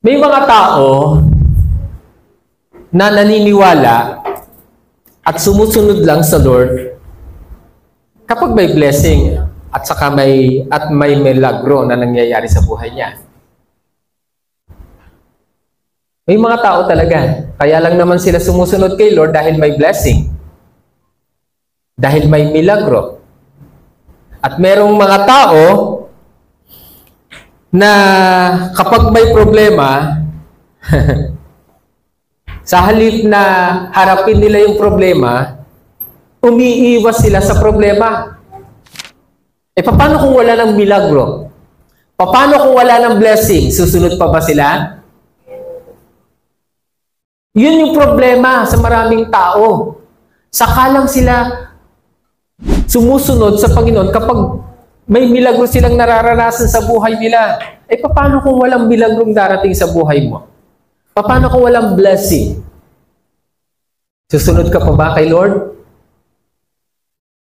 May mga tao na naniniwala at sumusunod lang sa Lord kapag may blessing at saka may milagro na nangyayari sa buhay niya. May mga tao talaga, kaya lang naman sila sumusunod kay Lord dahil may blessing, dahil may milagro. At merong mga tao na kapag may problema, sa halip na harapin nila yung problema, umiiwas sila sa problema. Paano kung wala ng milagro? Paano kung wala ng blessing? Susunod pa ba sila? Yun yung problema sa maraming tao. Saka lang sila sumusunod sa Panginoon kapag may milagro silang nararanasan sa buhay nila. Paano kung walang milagrong darating sa buhay mo? Paano kung walang blessing? Susunod ka pa ba kay Lord?